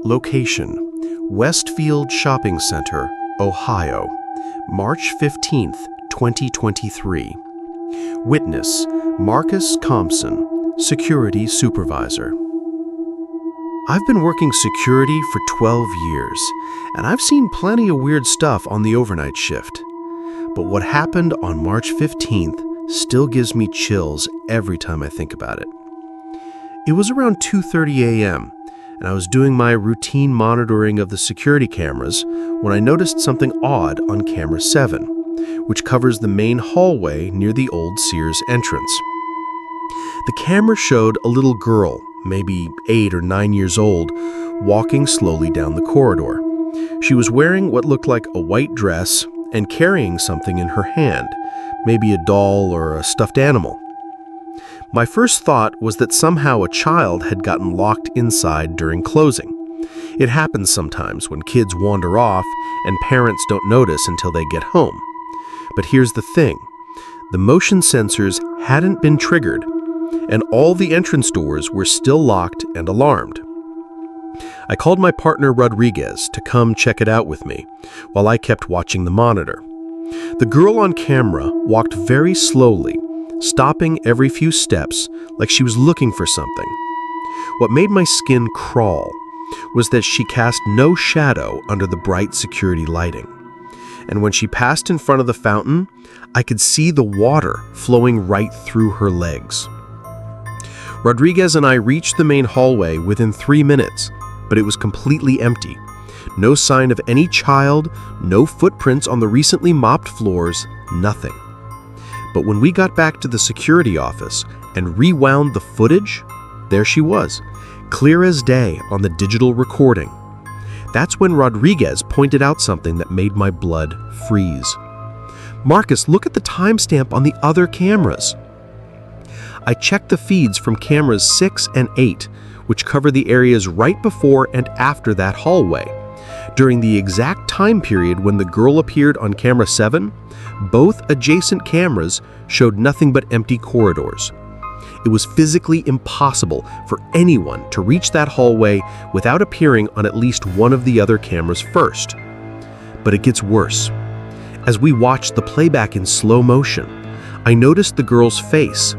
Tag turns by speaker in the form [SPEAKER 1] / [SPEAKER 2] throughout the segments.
[SPEAKER 1] Location: Westfield Shopping Center, Ohio, March 15th, 2023. Witness: Marcus Compson, Security Supervisor. I've been working security for 12 years, and I've seen plenty of weird stuff on the overnight shift. But what happened on March 15th still gives me chills every time I think about it. It was around 2:30 a.m., and I was doing my routine monitoring of the security cameras when I noticed something odd on camera 7, which covers the main hallway near the old Sears entrance. The camera showed a little girl, maybe 8 or 9 years old, walking slowly down the corridor. She was wearing what looked like a white dress and carrying something in her hand, maybe a doll or a stuffed animal. My first thought was that somehow a child had gotten locked inside during closing. It happens sometimes when kids wander off and parents don't notice until they get home. But here's the thing: the motion sensors hadn't been triggered, and all the entrance doors were still locked and alarmed. I called my partner Rodriguez to come check it out with me, while I kept watching the monitor. The girl on camera walked very slowly, stopping every few steps like she was looking for something. What made my skin crawl was that she cast no shadow under the bright security lighting. And when she passed in front of the fountain, I could see the water flowing right through her legs. Rodriguez and I reached the main hallway within 3 minutes, but it was completely empty. No sign of any child, no footprints on the recently mopped floors, nothing. But when we got back to the security office and rewound the footage, there she was, clear as day on the digital recording. That's when Rodriguez pointed out something that made my blood freeze. "Marcus, look at the timestamp on the other cameras." I checked the feeds from cameras 6 and 8, which cover the areas right before and after that hallway. During the exact time period when the girl appeared on camera 7, both adjacent cameras showed nothing but empty corridors. It was physically impossible for anyone to reach that hallway without appearing on at least one of the other cameras first. But it gets worse. As we watched the playback in slow motion, I noticed the girl's face.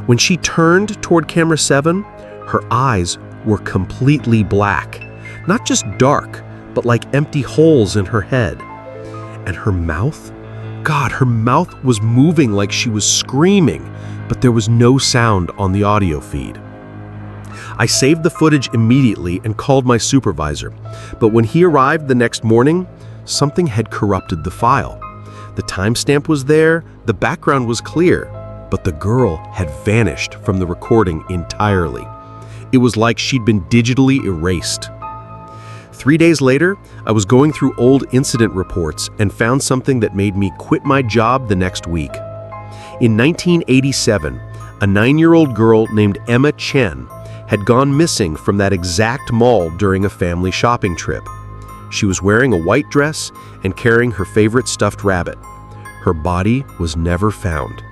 [SPEAKER 1] When she turned toward camera 7, her eyes were completely black. Not just dark, but like empty holes in her head. And her mouth? God, her mouth was moving like she was screaming, but there was no sound on the audio feed. I saved the footage immediately and called my supervisor, but when he arrived the next morning, something had corrupted the file. The timestamp was there, the background was clear, but the girl had vanished from the recording entirely. It was like she'd been digitally erased. 3 days later, I was going through old incident reports and found something that made me quit my job the next week. In 1987, a 9-year-old girl named Emma Chen had gone missing from that exact mall during a family shopping trip. She was wearing a white dress and carrying her favorite stuffed rabbit. Her body was never found.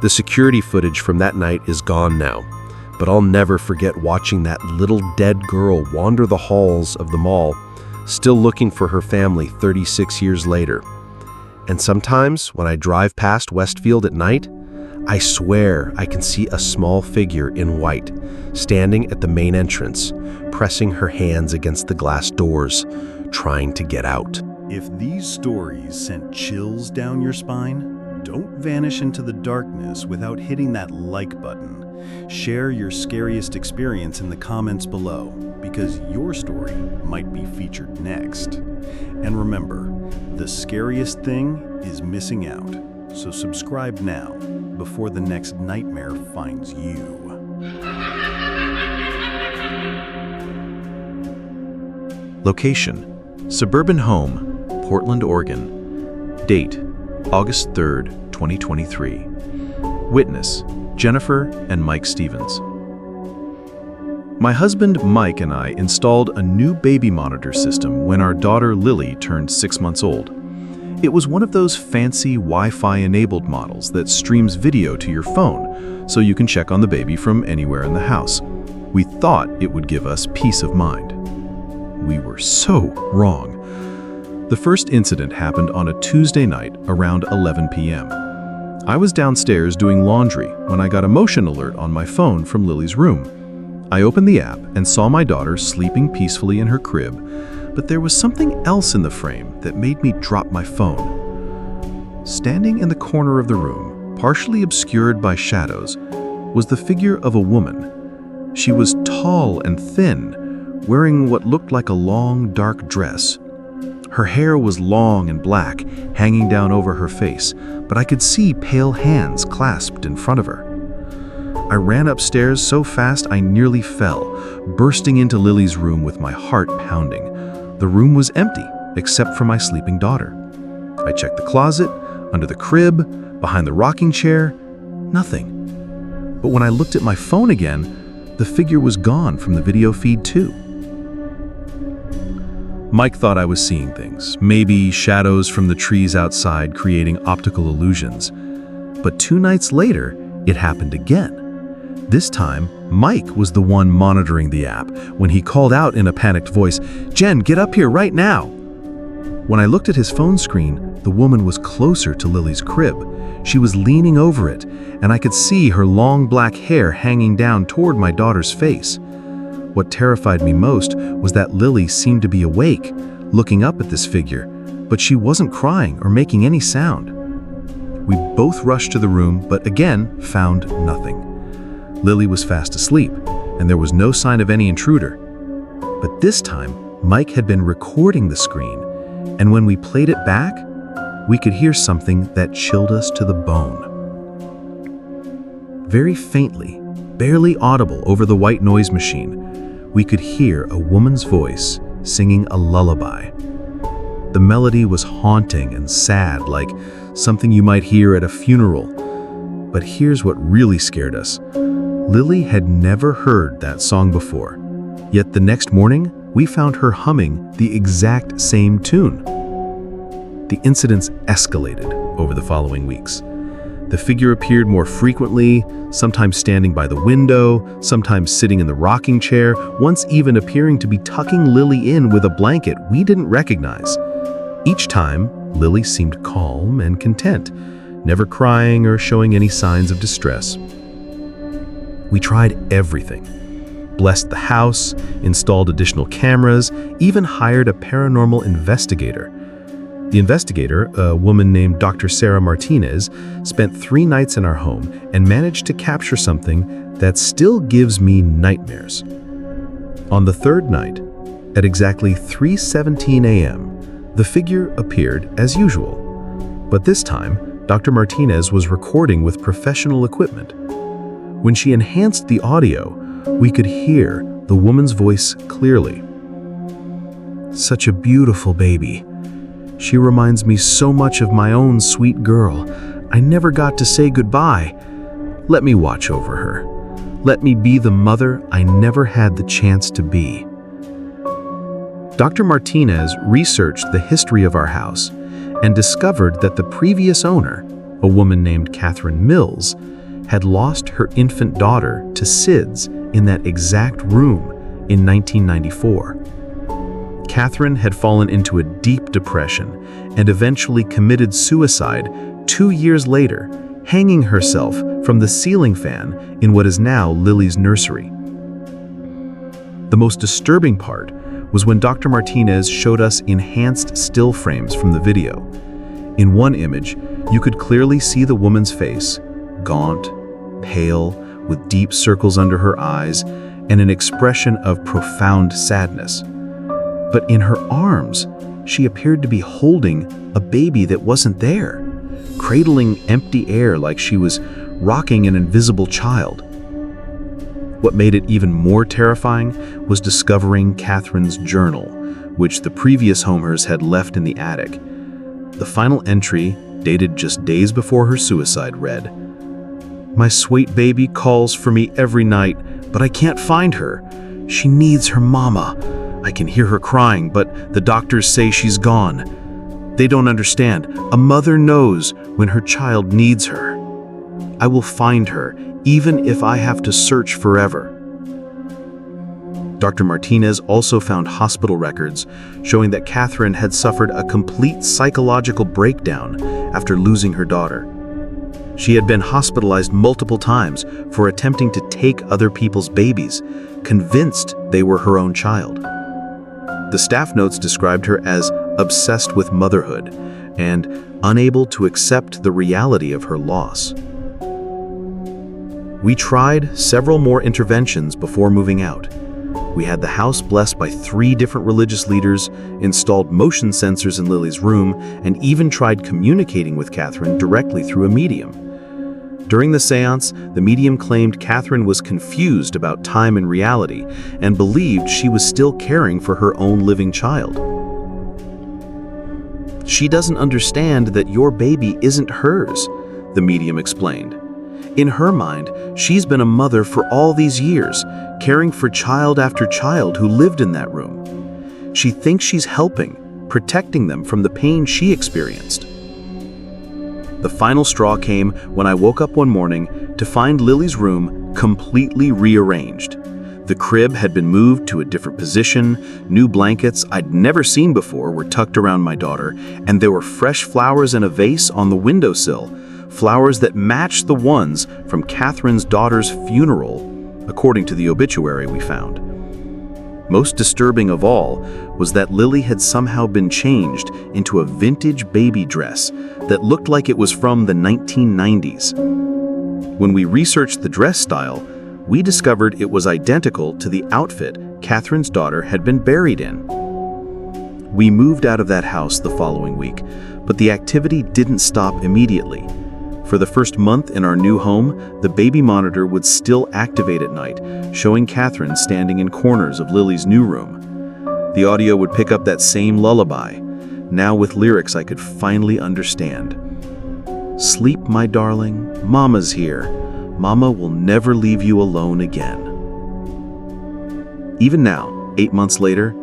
[SPEAKER 1] The security footage from that night is gone now, but I'll never forget watching that little dead girl wander the halls of the mall, still looking for her family 36 years later. And sometimes, when I drive past Westfield at night, I swear I can see a small figure in white, standing at the main entrance, pressing her hands against the glass doors, trying to get out.
[SPEAKER 2] If these stories sent chills down your spine, don't vanish into the darkness without hitting that like button. Share your scariest experience in the comments below, because your story might be featured next. And remember, the scariest thing is missing out. So subscribe now, before the next nightmare finds you.
[SPEAKER 3] Location: suburban home, Portland, Oregon. Date: August 3rd, 2023. Witness: Jennifer and Mike Stevens. My husband Mike and I installed a new baby monitor system when our daughter Lily turned 6 months old. It was one of those fancy Wi-Fi enabled models that streams video to your phone, so you can check on the baby from anywhere in the house. We thought it would give us peace of mind. We were so wrong. The first incident happened on a Tuesday night around 11 p.m. I was downstairs doing laundry when I got a motion alert on my phone from Lily's room. I opened the app and saw my daughter sleeping peacefully in her crib, but there was something else in the frame that made me drop my phone. Standing in the corner of the room, partially obscured by shadows, was the figure of a woman. She was tall and thin, wearing what looked like a long, dark dress. Her hair was long and black, hanging down over her face, but I could see pale hands clasped in front of her. I ran upstairs so fast I nearly fell, bursting into Lily's room with my heart pounding. The room was empty, except for my sleeping daughter. I checked the closet, under the crib, behind the rocking chair, nothing. But when I looked at my phone again, the figure was gone from the video feed too. Mike thought I was seeing things, maybe shadows from the trees outside creating optical illusions. But 2 nights later, it happened again. This time, Mike was the one monitoring the app when he called out in a panicked voice, "Jen, get up here right now!" When I looked at his phone screen, the woman was closer to Lily's crib. She was leaning over it, and I could see her long black hair hanging down toward my daughter's face. What terrified me most was that Lily seemed to be awake, looking up at this figure, but she wasn't crying or making any sound. We both rushed to the room, but again found nothing. Lily was fast asleep, and there was no sign of any intruder. But this time, Mike had been recording the screen, and when we played it back, we could hear something that chilled us to the bone. Very faintly, barely audible over the white noise machine, we could hear a woman's voice singing a lullaby. The melody was haunting and sad, like something you might hear at a funeral. But here's what really scared us. Lily had never heard that song before, yet the next morning, we found her humming the exact same tune. The incidents escalated over the following weeks. The figure appeared more frequently, sometimes standing by the window, sometimes sitting in the rocking chair, once even appearing to be tucking Lily in with a blanket we didn't recognize. Each time, Lily seemed calm and content, never crying or showing any signs of distress. We tried everything. Blessed the house, installed additional cameras, even hired a paranormal investigator. The investigator, a woman named Dr. Sarah Martinez, spent 3 nights in our home and managed to capture something that still gives me nightmares. On the 3rd night, at exactly 3:17 a.m., the figure appeared as usual. But this time, Dr. Martinez was recording with professional equipment. When she enhanced the audio, we could hear the woman's voice clearly. "Such a beautiful baby. She reminds me so much of my own sweet girl. I never got to say goodbye. Let me watch over her. Let me be the mother I never had the chance to be." Dr. Martinez researched the history of our house and discovered that the previous owner, a woman named Catherine Mills, had lost her infant daughter to SIDS in that exact room in 1994. Catherine had fallen into a deep depression and eventually committed suicide 2 years later, hanging herself from the ceiling fan in what is now Lily's nursery. The most disturbing part was when Dr. Martinez showed us enhanced still frames from the video. In one image, you could clearly see the woman's face, gaunt, pale, with deep circles under her eyes, and an expression of profound sadness. But in her arms, she appeared to be holding a baby that wasn't there, cradling empty air like she was rocking an invisible child. What made it even more terrifying was discovering Catherine's journal, which the previous homers had left in the attic. The final entry, dated just days before her suicide, read, "My sweet baby calls for me every night, but I can't find her. She needs her mama. I can hear her crying, but the doctors say she's gone. They don't understand. A mother knows when her child needs her. I will find her, even if I have to search forever." Dr. Martinez also found hospital records showing that Catherine had suffered a complete psychological breakdown after losing her daughter. She had been hospitalized multiple times for attempting to take other people's babies, convinced they were her own child. The staff notes described her as obsessed with motherhood and unable to accept the reality of her loss. We tried several more interventions before moving out. We had the house blessed by 3 different religious leaders, installed motion sensors in Lily's room, and even tried communicating with Catherine directly through a medium. During the seance, the medium claimed Catherine was confused about time and reality and believed she was still caring for her own living child. "She doesn't understand that your baby isn't hers," the medium explained. "In her mind, she's been a mother for all these years, caring for child after child who lived in that room. She thinks she's helping, protecting them from the pain she experienced." The final straw came when I woke up one morning to find Lily's room completely rearranged. The crib had been moved to a different position, new blankets I'd never seen before were tucked around my daughter, and there were fresh flowers in a vase on the windowsill, flowers that matched the ones from Catherine's daughter's funeral, according to the obituary we found. Most disturbing of all was that Lily had somehow been changed into a vintage baby dress that looked like it was from the 1990s. When we researched the dress style, we discovered it was identical to the outfit Catherine's daughter had been buried in. We moved out of that house the following week, but the activity didn't stop immediately. For the first month in our new home, the baby monitor would still activate at night, showing Catherine standing in corners of Lily's new room. The audio would pick up that same lullaby, now with lyrics I could finally understand. "Sleep, my darling, Mama's here. Mama will never leave you alone again." Even now, 8 months later,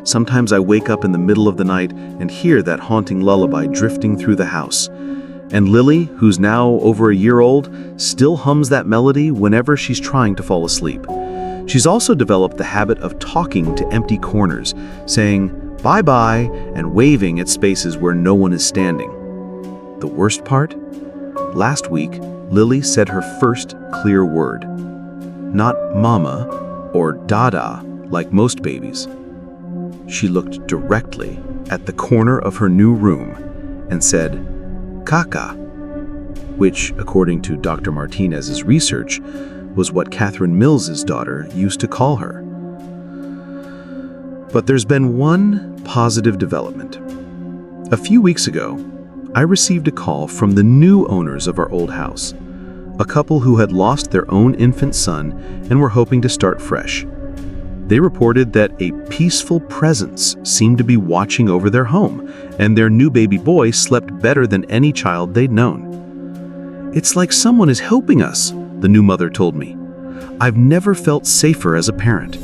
[SPEAKER 3] sometimes I wake up in the middle of the night and hear that haunting lullaby drifting through the house. And Lily, who's now over a year old, still hums that melody whenever she's trying to fall asleep. She's also developed the habit of talking to empty corners, saying bye-bye and waving at spaces where no one is standing. The worst part? Last week, Lily said her first clear word. Not mama or dada like most babies. She looked directly at the corner of her new room and said, "Kaka," which, according to Dr. Martinez's research, was what Catherine Mills's daughter used to call her. But there's been one positive development. A few weeks ago, I received a call from the new owners of our old house, a couple who had lost their own infant son and were hoping to start fresh. They reported that a peaceful presence seemed to be watching over their home, and their new baby boy slept better than any child they'd known. "It's like someone is helping us," the new mother told me. "I've never felt safer as a parent.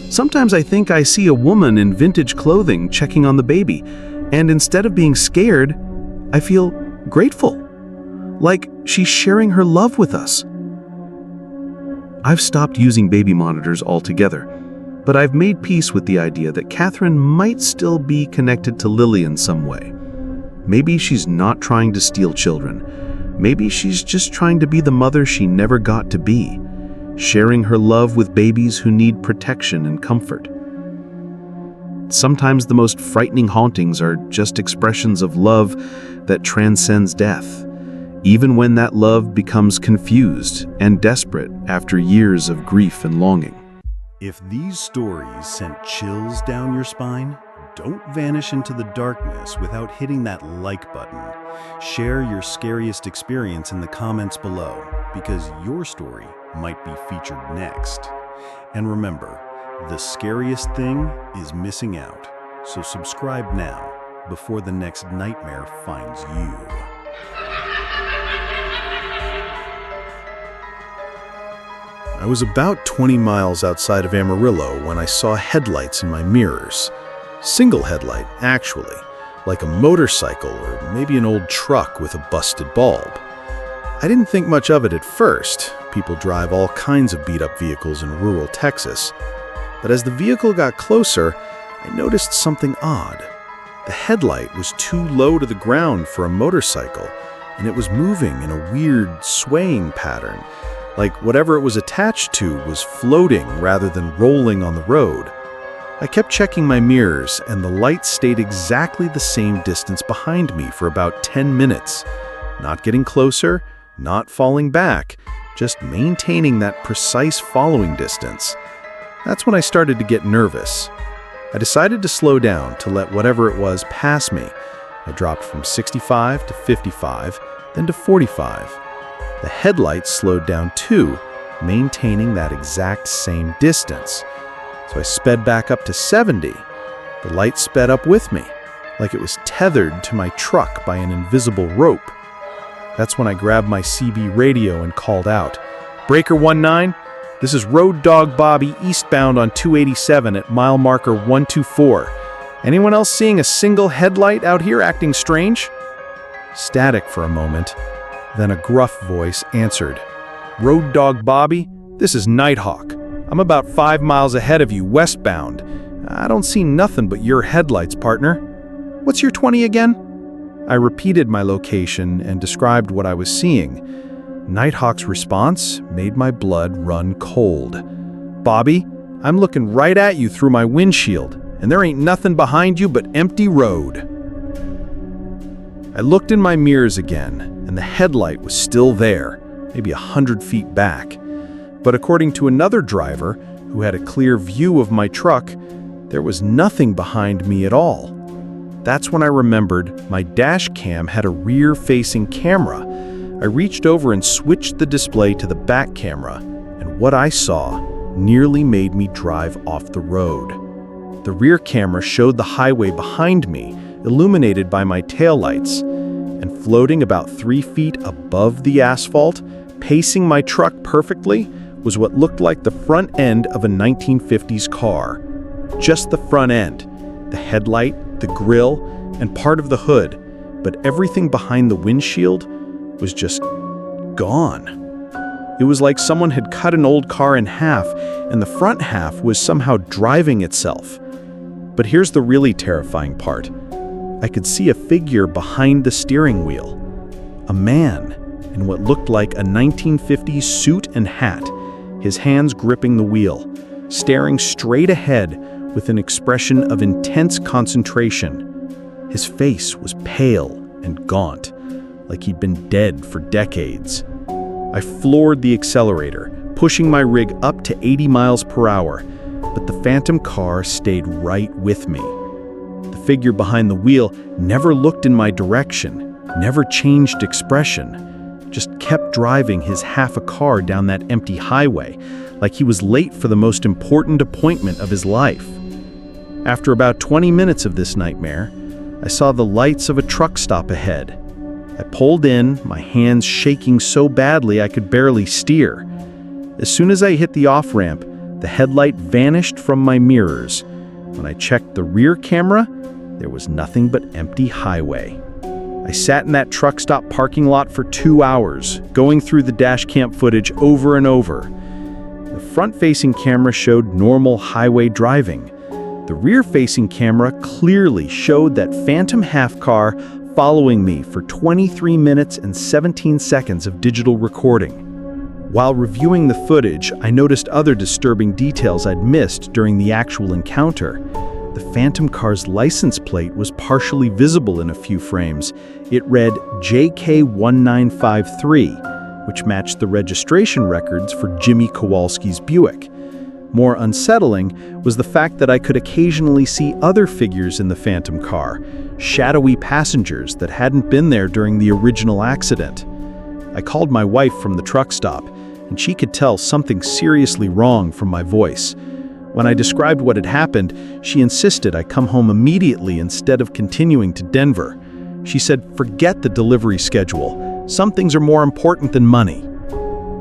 [SPEAKER 3] Sometimes I think I see a woman in vintage clothing checking on the baby, and instead of being scared, I feel grateful, like she's sharing her love with us." I've stopped using baby monitors altogether, but I've made peace with the idea that Catherine might still be connected to Lily in some way. Maybe she's not trying to steal children. Maybe she's just trying to be the mother she never got to be, sharing her love with babies who need protection and comfort. Sometimes the most frightening hauntings are just expressions of love that transcends death, even when that love becomes confused and desperate after years of grief and longing.
[SPEAKER 2] If these stories sent chills down your spine, don't vanish into the darkness without hitting that like button. Share your scariest experience in the comments below, because your story might be featured next. And remember, the scariest thing is missing out. So subscribe now before the next nightmare finds you. I was about 20 miles outside of Amarillo when I saw headlights in my mirrors. Single headlight, actually, like a motorcycle or maybe an old truck with a busted bulb. I didn't think much of it at first. People drive all kinds of beat-up vehicles in rural Texas.
[SPEAKER 1] But as the vehicle got closer, I noticed something odd. The headlight was too low to the ground for a motorcycle, and it was moving in a weird, swaying pattern, like whatever it was attached to was floating rather than rolling on the road. I kept checking my mirrors, and the light stayed exactly the same distance behind me for about 10 minutes. Not getting closer, not falling back, just maintaining that precise following distance. That's when I started to get nervous. I decided to slow down to let whatever it was pass me. I dropped from 65 to 55, then to 45. The headlights slowed down too, maintaining that exact same distance. So I sped back up to 70. The light sped up with me, like it was tethered to my truck by an invisible rope. That's when I grabbed my CB radio and called out, "Breaker 19, this is Road Dog Bobby eastbound on 287 at mile marker 124. Anyone else seeing a single headlight out here acting strange?" Static for a moment, then a gruff voice answered, "Road Dog Bobby, this is Nighthawk. I'm about 5 miles ahead of you westbound. I don't see nothing but your headlights, partner. What's your 20 again?" I repeated my location and described what I was seeing. Nighthawk's response made my blood run cold. "Bobby, I'm looking right at you through my windshield, and there ain't nothing behind you but empty road." I looked in my mirrors again, and the headlight was still there, maybe 100 feet back. But according to another driver, who had a clear view of my truck, there was nothing behind me at all. That's when I remembered my dash cam had a rear-facing camera. I reached over and switched the display to the back camera, and what I saw nearly made me drive off the road. The rear camera showed the highway behind me, illuminated by my taillights, and floating about 3 feet above the asphalt, pacing my truck perfectly, was what looked like the front end of a 1950s car. Just the front end, the headlight, the grille, and part of the hood, but everything behind the windshield was just gone. It was like someone had cut an old car in half, and the front half was somehow driving itself. But here's the really terrifying part. I could see a figure behind the steering wheel. A man in what looked like a 1950s suit and hat, his hands gripping the wheel, staring straight ahead with an expression of intense concentration. His face was pale and gaunt, like he'd been dead for decades. I floored the accelerator, pushing my rig up to 80 miles per hour, but the phantom car stayed right with me. The figure behind the wheel never looked in my direction, never changed expression, just kept driving his half a car down that empty highway, like he was late for the most important appointment of his life. After about 20 minutes of this nightmare, I saw the lights of a truck stop ahead. I pulled in, my hands shaking so badly I could barely steer. As soon as I hit the off-ramp, the headlight vanished from my mirrors. When I checked the rear camera, there was nothing but empty highway. I sat in that truck stop parking lot for 2 hours, going through the dash cam footage over and over. The front-facing camera showed normal highway driving. The rear-facing camera clearly showed that phantom half car following me for 23 minutes and 17 seconds of digital recording. While reviewing the footage, I noticed other disturbing details I'd missed during the actual encounter. The phantom car's license plate was partially visible in a few frames. It read JK1953, which matched the registration records for Jimmy Kowalski's Buick. More unsettling was the fact that I could occasionally see other figures in the phantom car, shadowy passengers that hadn't been there during the original accident. I called my wife from the truck stop, and she could tell something seriously wrong from my voice. When I described what had happened, she insisted I come home immediately instead of continuing to Denver. She said, "Forget the delivery schedule. Some things are more important than money."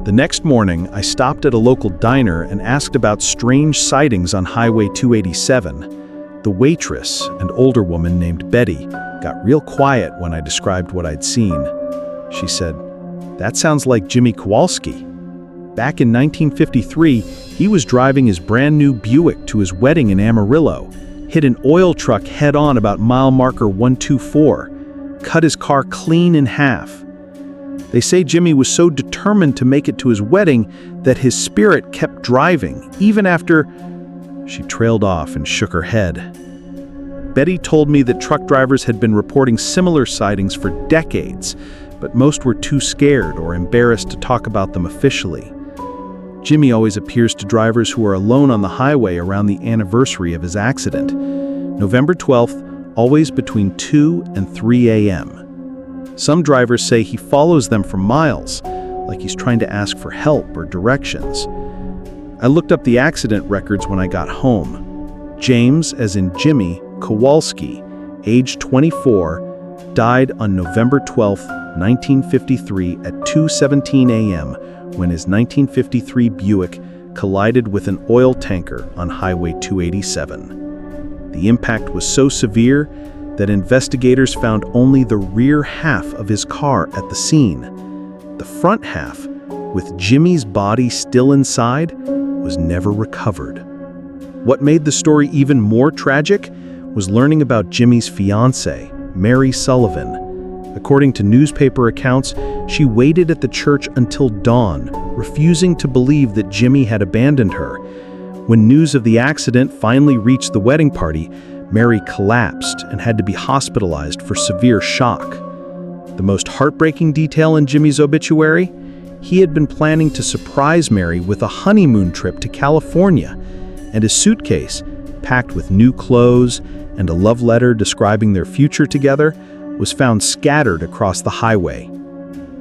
[SPEAKER 1] The next morning, I stopped at a local diner and asked about strange sightings on Highway 287. The waitress, an older woman named Betty, got real quiet when I described what I'd seen. She said, "That sounds like Jimmy Kowalski."
[SPEAKER 4] Back in 1953, he was driving his brand new Buick to his wedding in Amarillo, hit an oil truck head-on about mile marker 124, cut his car clean in half. They say Jimmy was so determined to make it to his wedding that his spirit kept driving, even after... She trailed off and shook her head. Betty told me that truck drivers had been reporting similar sightings for decades, but most were too scared or embarrassed to talk about them officially. Jimmy always appears to drivers who are alone on the highway around the anniversary of his accident, November 12th, always between 2 and 3 a.m. Some drivers say he follows them for miles, like he's trying to ask for help or directions. I looked up the accident records when I got home. James, as in Jimmy, Kowalski, age 24, died on November 12, 1953 at 2:17 a.m. when his 1953 Buick collided with an oil tanker on Highway 287. The impact was so severe that investigators found only the rear half of his car at the scene. The front half, with Jimmy's body still inside, was never recovered. What made the story even more tragic was learning about Jimmy's fiancée, Mary Sullivan. According to newspaper accounts, she waited at the church until dawn, refusing to believe that Jimmy had abandoned her. When news of the accident finally reached the wedding party, Mary collapsed and had to be hospitalized for severe shock. The most heartbreaking detail in Jimmy's obituary? He had been planning to surprise Mary with a honeymoon trip to California, and his suitcase, packed with new clothes and a love letter describing their future together, was found scattered across the highway.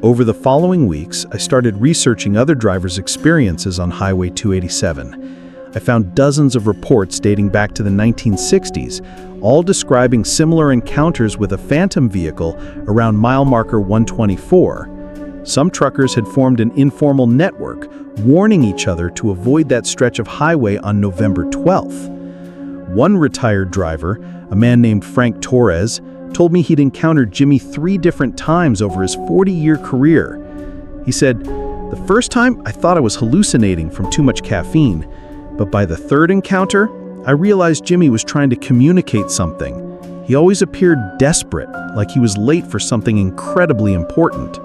[SPEAKER 4] Over the following weeks, I started researching other drivers' experiences on Highway 287. I found dozens of reports dating back to the 1960s, all describing similar encounters with a phantom vehicle around mile marker 124. Some truckers had formed an informal network, warning each other to avoid that stretch of highway on November 12th. One retired driver, a man named Frank Torres, told me he'd encountered Jimmy 3 different times over his 40-year career. He said, "The first time, I thought I was hallucinating from too much caffeine. But by the 3rd encounter, I realized Jimmy was trying to communicate something. He always appeared desperate, like he was late for something incredibly important."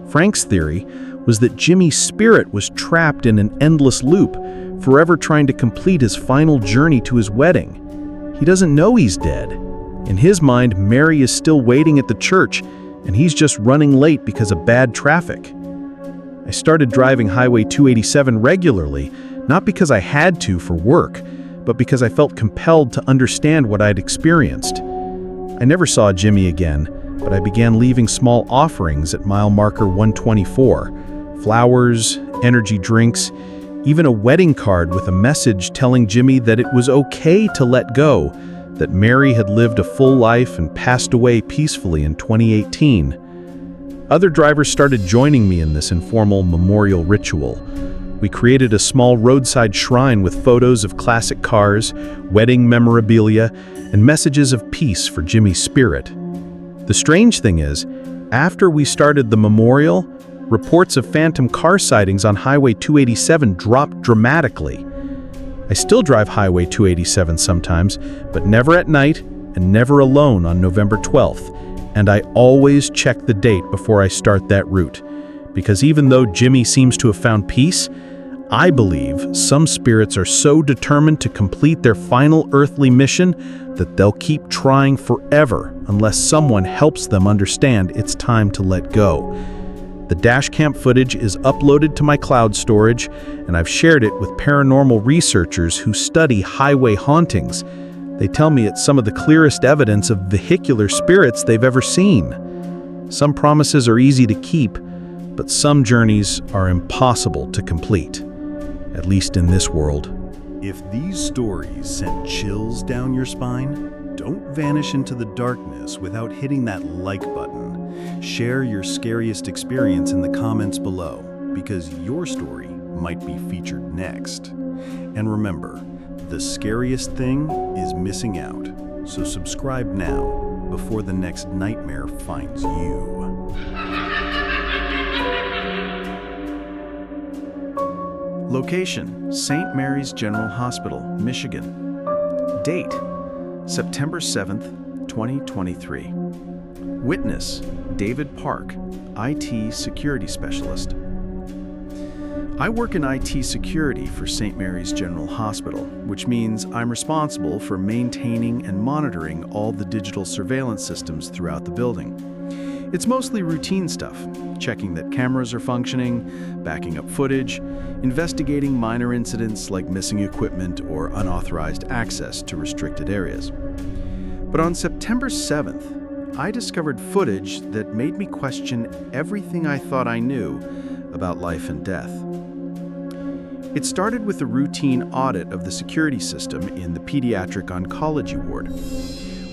[SPEAKER 4] Frank's theory was that Jimmy's spirit was trapped in an endless loop, forever trying to complete his final journey to his wedding. He doesn't know he's dead. In his mind, Mary is still waiting at the church, and he's just running late because of bad traffic. I started driving Highway 287 regularly, not because I had to for work, but because I felt compelled to understand what I'd experienced. I never saw Jimmy again, but I began leaving small offerings at mile marker 124. Flowers, energy drinks, even a wedding card with a message telling Jimmy that it was okay to let go, that Mary had lived a full life and passed away peacefully in 2018. Other drivers started joining me in this informal memorial ritual. We created a small roadside shrine with photos of classic cars, wedding memorabilia, and messages of peace for Jimmy's spirit. The strange thing is, after we started the memorial, reports of phantom car sightings on Highway 287 dropped dramatically. I still drive Highway 287 sometimes, but never at night and never alone on November 12th, and I always check the date before I start that route. Because even though Jimmy seems to have found peace, I believe some spirits are so determined to complete their final earthly mission that they'll keep trying forever unless someone helps them understand it's time to let go. The dashcam footage is uploaded to my cloud storage, and I've shared it with paranormal researchers who study highway hauntings. They tell me it's some of the clearest evidence of vehicular spirits they've ever seen. Some promises are easy to keep, but some journeys are impossible to complete, at least in this world.
[SPEAKER 2] If these stories sent chills down your spine, don't vanish into the darkness without hitting that like button. Share your scariest experience in the comments below, because your story might be featured next. And remember, the scariest thing is missing out. So subscribe now before the next nightmare finds you. Location: St. Mary's General Hospital, Michigan. Date: September 7th, 2023. Witness: David Park, IT security specialist. I work in IT security for St. Mary's General Hospital, which means I'm responsible for maintaining and monitoring all the digital surveillance systems throughout the building. It's mostly routine stuff, checking that cameras are functioning, backing up footage, investigating minor incidents like missing equipment or unauthorized access to restricted areas. But on September 7th, I discovered footage that made me question everything I thought I knew about life and death. It started with a routine audit of the security system in the pediatric oncology ward.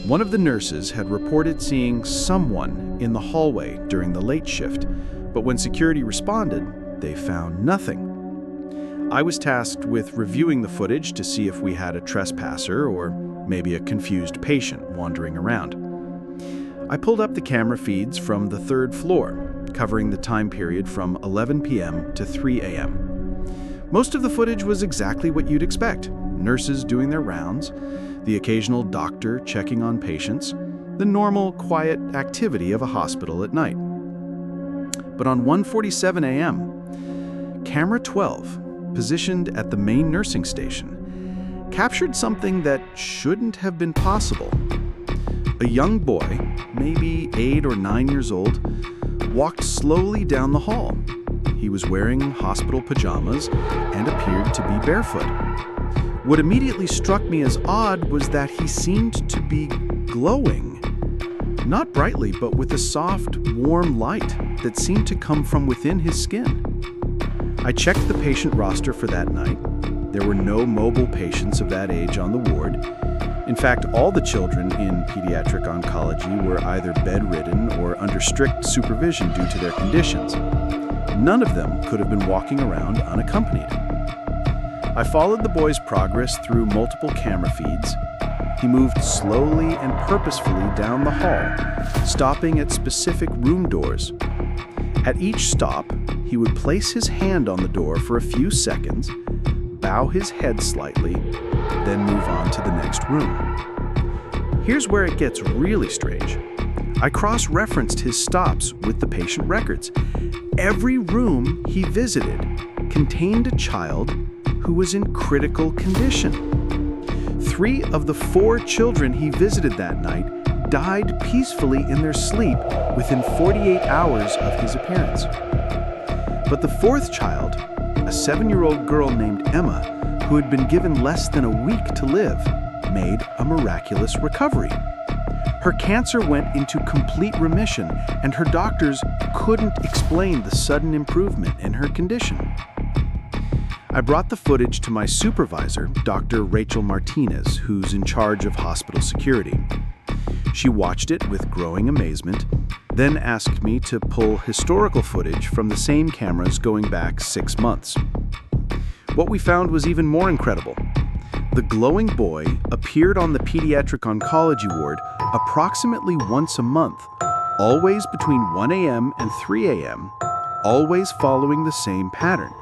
[SPEAKER 2] One of the nurses had reported seeing someone in the hallway during the late shift, but when security responded, they found nothing. I was tasked with reviewing the footage to see if we had a trespasser or maybe a confused patient wandering around. I pulled up the camera feeds from the third floor, covering the time period from 11 p.m. to 3 a.m. Most of the footage was exactly what you'd expect: nurses doing their rounds, the occasional doctor checking on patients, the normal, quiet activity of a hospital at night. But on 1:47 a.m., camera 12, positioned at the main nursing station, captured something that shouldn't have been possible. A young boy, maybe 8 or 9 years old, walked slowly down the hall. He was wearing hospital pajamas and appeared to be barefoot. What immediately struck me as odd was that he seemed to be glowing. Not brightly, but with a soft, warm light that seemed to come from within his skin. I checked the patient roster for that night. There were no mobile patients of that age on the ward. In fact, all the children in pediatric oncology were either bedridden or under strict supervision due to their conditions. None of them could have been walking around unaccompanied. I followed the boy's progress through multiple camera feeds. He moved slowly and purposefully down the hall, stopping at specific room doors. At each stop, he would place his hand on the door for a few seconds, bow his head slightly, then move on to the next room. Here's where it gets really strange. I cross-referenced his stops with the patient records. Every room he visited contained a child who was in critical condition. 3 of the 4 children he visited that night died peacefully in their sleep within 48 hours of his appearance. But the 4th child, a 7-year-old girl named Emma, who had been given less than a week to live, made a miraculous recovery. Her cancer went into complete remission, and her doctors couldn't explain the sudden improvement in her condition. I brought the footage to my supervisor, Dr. Rachel Martinez, who's in charge of hospital security. She watched it with growing amazement, then asked me to pull historical footage from the same cameras going back 6 months. What we found was even more incredible. The glowing boy appeared on the pediatric oncology ward approximately once a month, always between 1 a.m. and 3 a.m., always following the same pattern,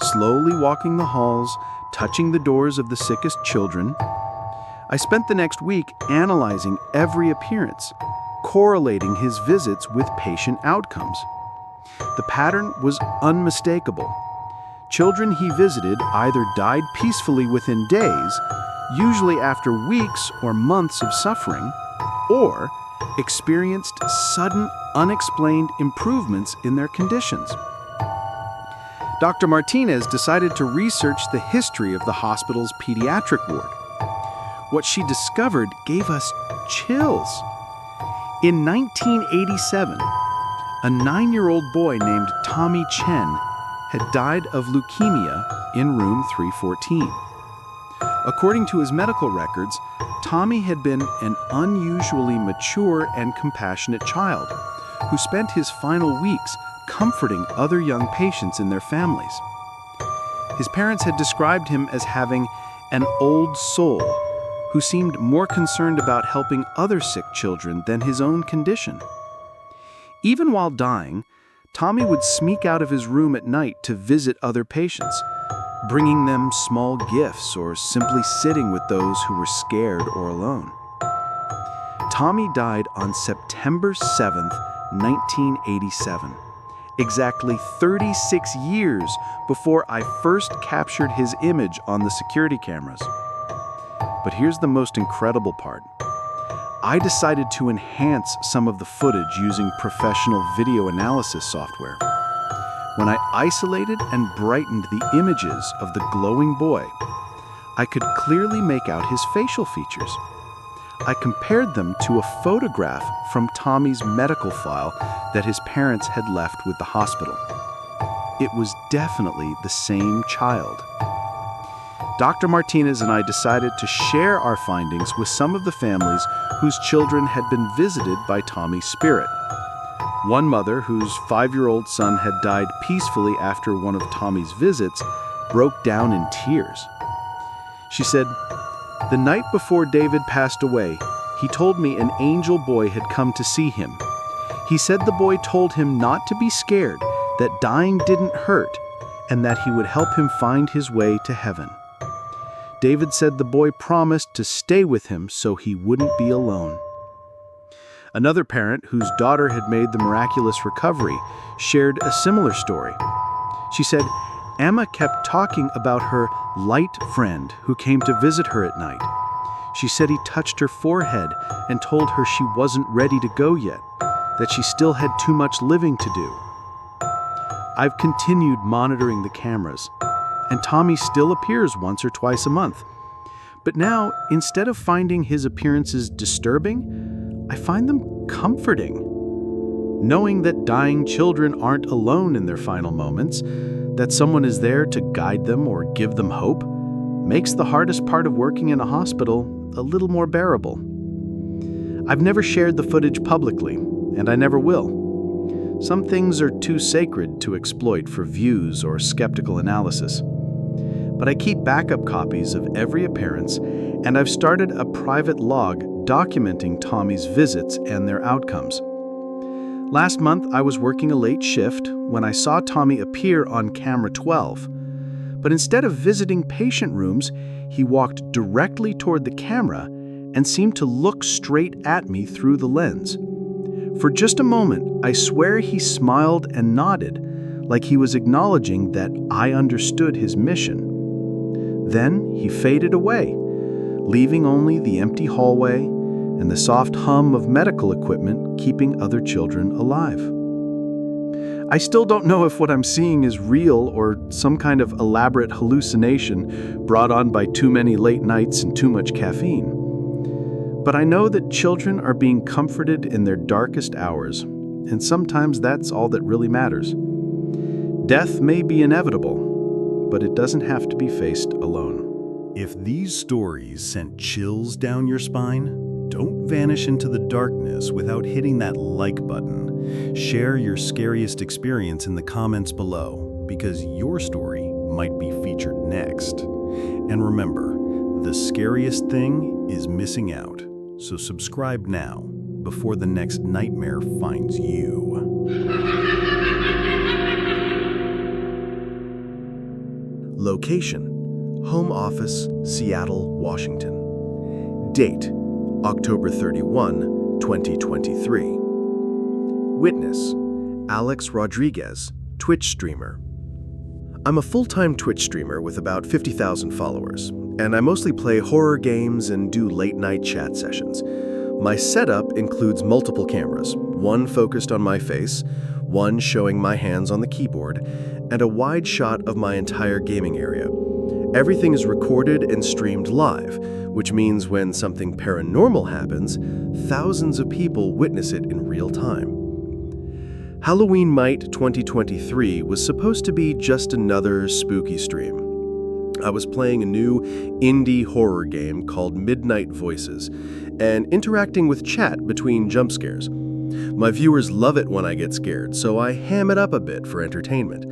[SPEAKER 2] slowly walking the halls, touching the doors of the sickest children. I spent the next week analyzing every appearance, correlating his visits with patient outcomes. The pattern was unmistakable. Children he visited either died peacefully within days, usually after weeks or months of suffering, or experienced sudden, unexplained improvements in their conditions. Dr. Martinez decided to research the history of the hospital's pediatric ward. What she discovered gave us chills. In 1987, a 9-year-old boy named Tommy Chen had died of leukemia in room 314. According to his medical records, Tommy had been an unusually mature and compassionate child who spent his final weeks comforting other young patients and their families. His parents had described him as having an old soul who seemed more concerned about helping other sick children than his own condition. Even while dying, Tommy would sneak out of his room at night to visit other patients,
[SPEAKER 1] bringing them small gifts, or simply sitting with those who were scared or alone. Tommy died on September 7th, 1987, exactly 36 years before I first captured his image on the security cameras. But here's the most incredible part. I decided to enhance some of the footage using professional video analysis software. When I isolated and brightened the images of the glowing boy, I could clearly make out his facial features. I compared them to a photograph from Tommy's medical file that his parents had left with the hospital. It was definitely the same child. Dr. Martinez and I decided to share our findings with some of the families whose children had been visited by Tommy's spirit. One mother, whose 5-year-old son had died peacefully after one of Tommy's visits, broke down in tears. She said, "The night before David passed away, he told me an angel boy had come to see him. He said the boy told him not to be scared, that dying didn't hurt, and that he would help him find his way to heaven. David said the boy promised to stay with him so he wouldn't be alone." Another parent, whose daughter had made the miraculous recovery, shared a similar story. She said, "Emma kept talking about her light friend who came to visit her at night. She said he touched her forehead and told her she wasn't ready to go yet, that she still had too much living to do." I've continued monitoring the cameras, and Tommy still appears once or twice a month. But now, instead of finding his appearances disturbing, I find them comforting. Knowing that dying children aren't alone in their final moments, that someone is there to guide them or give them hope, makes the hardest part of working in a hospital a little more bearable. I've never shared the footage publicly, and I never will. Some things are too sacred to exploit for views or skeptical analysis. But I keep backup copies of every appearance, and I've started a private log documenting Tommy's visits and their outcomes. Last month, I was working a late shift when I saw Tommy appear on camera 12. But instead of visiting patient rooms, he walked directly toward the camera and seemed to look straight at me through the lens. For just a moment, I swear he smiled and nodded, like he was acknowledging that I understood his mission. Then he faded away, leaving only the empty hallway and the soft hum of medical equipment keeping other children alive. I still don't know if what I'm seeing is real or some kind of elaborate hallucination brought on by too many late nights and too much caffeine. But I know that children are being comforted in their darkest hours, and sometimes that's all that really matters. Death may be inevitable, but it doesn't have to be faced alone.
[SPEAKER 2] If these stories sent chills down your spine, don't vanish into the darkness without hitting that like button. Share your scariest experience in the comments below, because your story might be featured next. And remember, the scariest thing is missing out. So subscribe now, before the next nightmare finds you.
[SPEAKER 1] Location: Home Office, Seattle, Washington. Date: October 31, 2023. Witness: Alex Rodriguez, Twitch streamer. I'm a full-time Twitch streamer with about 50,000 followers, and I mostly play horror games and do late-night chat sessions. My setup includes multiple cameras, one focused on my face, one showing my hands on the keyboard, and a wide shot of my entire gaming area. Everything is recorded and streamed live, which means when something paranormal happens, thousands of people witness it in real time. Halloween Might 2023 was supposed to be just another spooky stream. I was playing a new indie horror game called Midnight Voices and interacting with chat between jump scares. My viewers love it when I get scared, so I ham it up a bit for entertainment.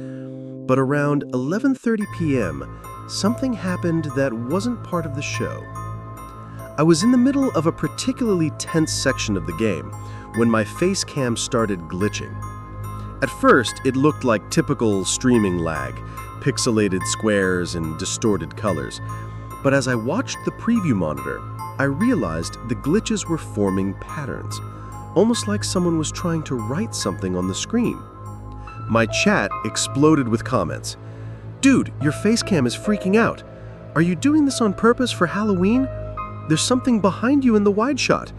[SPEAKER 1] But around 11:30 p.m., something happened that wasn't part of the show. I was in the middle of a particularly tense section of the game when my face cam started glitching. At first, it looked like typical streaming lag, pixelated squares and distorted colors. But as I watched the preview monitor, I realized the glitches were forming patterns, almost like someone was trying to write something on the screen. My chat exploded with comments. "Dude, your face cam is freaking out. Are you doing this on purpose for Halloween? There's something behind you in the wide shot.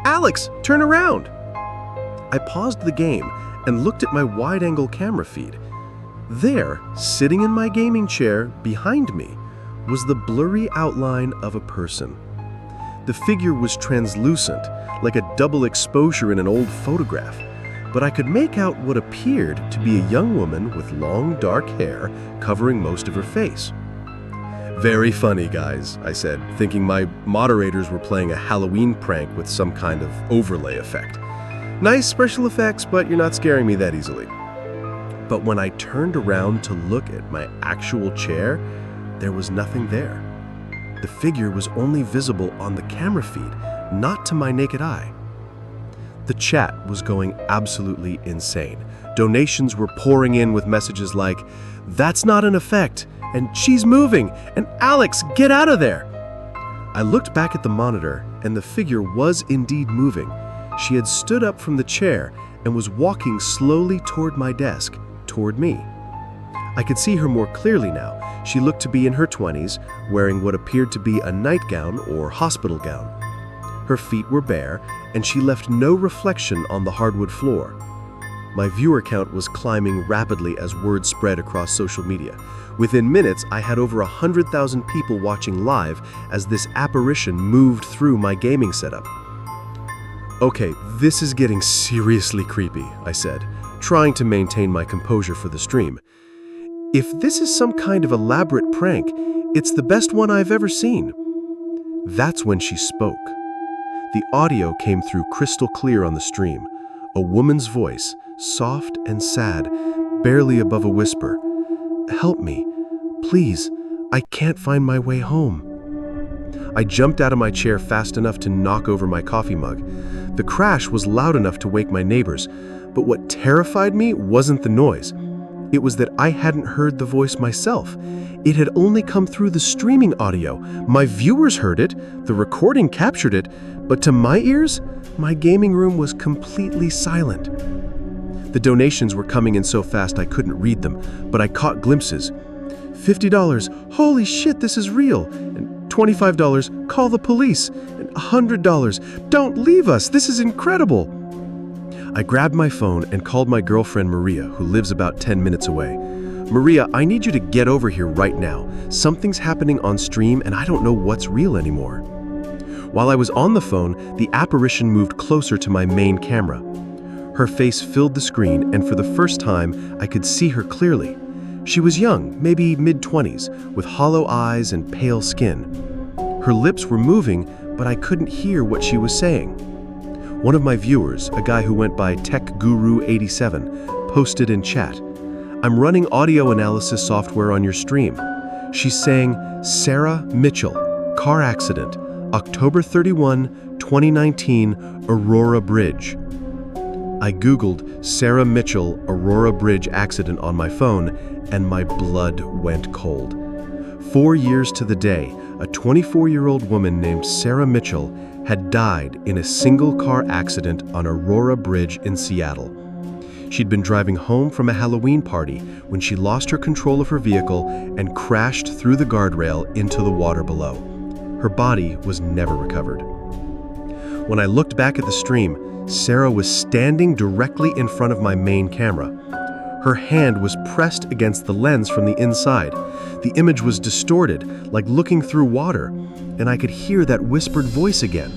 [SPEAKER 1] Alex, turn around!" I paused the game and looked at my wide-angle camera feed. There, sitting in my gaming chair behind me, was the blurry outline of a person. The figure was translucent, like a double exposure in an old photograph, but I could make out what appeared to be a young woman with long, dark hair covering most of her face. "Very funny, guys," I said, thinking my moderators were playing a Halloween prank with some kind of overlay effect. "Nice special effects, but you're not scaring me that easily." But when I turned around to look at my actual chair, there was nothing there. The figure was only visible on the camera feed, not to my naked eye. The chat was going absolutely insane. Donations were pouring in with messages like, "That's not an effect," and "She's moving," and "Alex, get out of there." I looked back at the monitor, and the figure was indeed moving. She had stood up from the chair and was walking slowly toward my desk, toward me. I could see her more clearly now. She looked to be in her 20s, wearing what appeared to be a nightgown or hospital gown. Her feet were bare, and she left no reflection on the hardwood floor. My viewer count was climbing rapidly as word spread across social media. Within minutes, I had over 100,000 people watching live as this apparition moved through my gaming setup. "Okay, this is getting seriously creepy," I said, trying to maintain my composure for the stream. "If this is some kind of elaborate prank, it's the best one I've ever seen." That's when she spoke. The audio came through crystal clear on the stream, a woman's voice, soft and sad, barely above a whisper. "Help me, please, I can't find my way home." I jumped out of my chair fast enough to knock over my coffee mug. The crash was loud enough to wake my neighbors, but what terrified me wasn't the noise. It was that I hadn't heard the voice myself. It had only come through the streaming audio. My viewers heard it, the recording captured it, but to my ears, my gaming room was completely silent. The donations were coming in so fast I couldn't read them, but I caught glimpses. $50, holy shit, this is real, and $25, call the police, and $100, don't leave us, this is incredible. I grabbed my phone and called my girlfriend Maria, who lives about 10 minutes away. "Maria, I need you to get over here right now. Something's happening on stream and I don't know what's real anymore." While I was on the phone, the apparition moved closer to my main camera. Her face filled the screen, and for the first time, I could see her clearly. She was young, maybe mid-20s, with hollow eyes and pale skin. Her lips were moving, but I couldn't hear what she was saying. One of my viewers, a guy who went by Tech Guru 87, posted in chat, "I'm running audio analysis software on your stream. She's saying, Sarah Mitchell, car accident, October 31, 2019, Aurora Bridge." I Googled Sarah Mitchell Aurora Bridge accident on my phone, and my blood went cold. 4 years to the day, a 24-year-old woman named Sarah Mitchell had died in a single-car accident on Aurora Bridge in Seattle. She'd been driving home from a Halloween party when she lost her control of her vehicle and crashed through the guardrail into the water below. Her body was never recovered. When I looked back at the stream, Sarah was standing directly in front of my main camera. Her hand was pressed against the lens from the inside. The image was distorted, like looking through water, and I could hear that whispered voice again.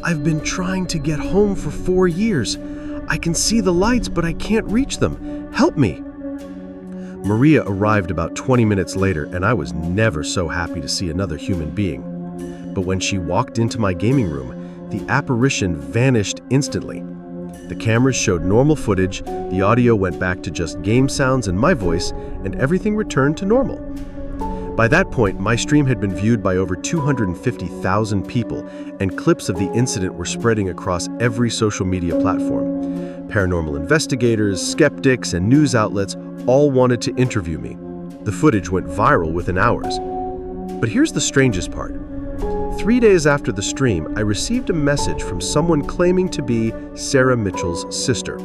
[SPEAKER 1] "I've been trying to get home for 4 years. I can see the lights, but I can't reach them. Help me." Maria arrived about 20 minutes later, and I was never so happy to see another human being. But when she walked into my gaming room, the apparition vanished instantly. The cameras showed normal footage, the audio went back to just game sounds and my voice, and everything returned to normal. By that point, my stream had been viewed by over 250,000 people, and clips of the incident were spreading across every social media platform. Paranormal investigators, skeptics, and news outlets all wanted to interview me. The footage went viral within hours. But here's the strangest part. 3 days after the stream, I received a message from someone claiming to be Sarah Mitchell's sister.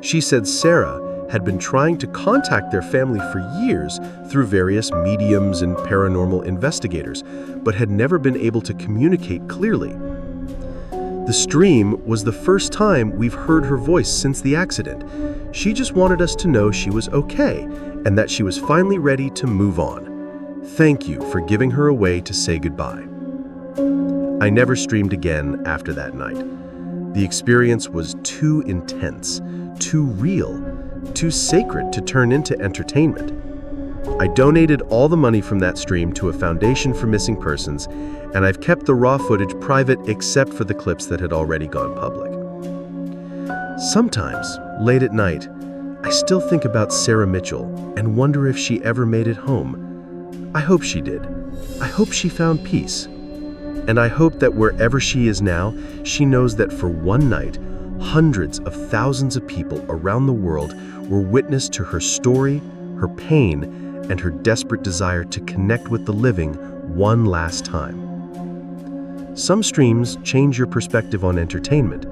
[SPEAKER 1] She said Sarah had been trying to contact their family for years through various mediums and paranormal investigators, but had never been able to communicate clearly. The stream was the first time we've heard her voice since the accident. She just wanted us to know she was okay and that she was finally ready to move on. Thank you for giving her a way to say goodbye. I never streamed again after that night. The experience was too intense, too real, too sacred to turn into entertainment. I donated all the money from that stream to a foundation for missing persons, and I've kept the raw footage private except for the clips that had already gone public. Sometimes, late at night, I still think about Sarah Mitchell and wonder if she ever made it home. I hope she did. I hope she found peace. And I hope that wherever she is now, she knows that for one night, hundreds of thousands of people around the world were witness to her story, her pain, and her desperate desire to connect with the living one last time. Some streams change your perspective on entertainment.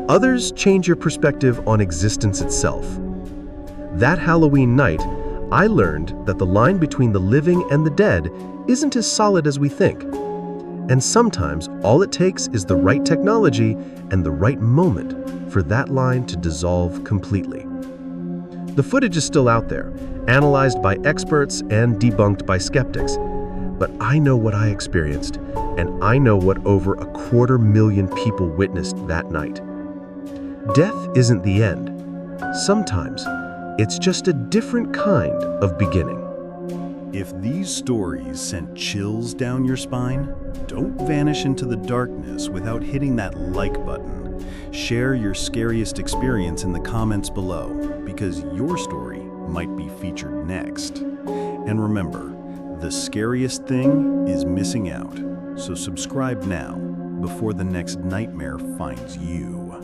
[SPEAKER 1] Others change your perspective on existence itself. That Halloween night, I learned that the line between the living and the dead isn't as solid as we think. And sometimes all it takes is the right technology and the right moment for that line to dissolve completely. The footage is still out there, analyzed by experts and debunked by skeptics. But I know what I experienced, and I know what over 250,000 people witnessed that night. Death isn't the end. Sometimes it's just a different kind of beginning.
[SPEAKER 2] If these stories sent chills down your spine, don't vanish into the darkness without hitting that like button. Share your scariest experience in the comments below, because your story might be featured next. And remember, the scariest thing is missing out. So subscribe now before the next nightmare finds you.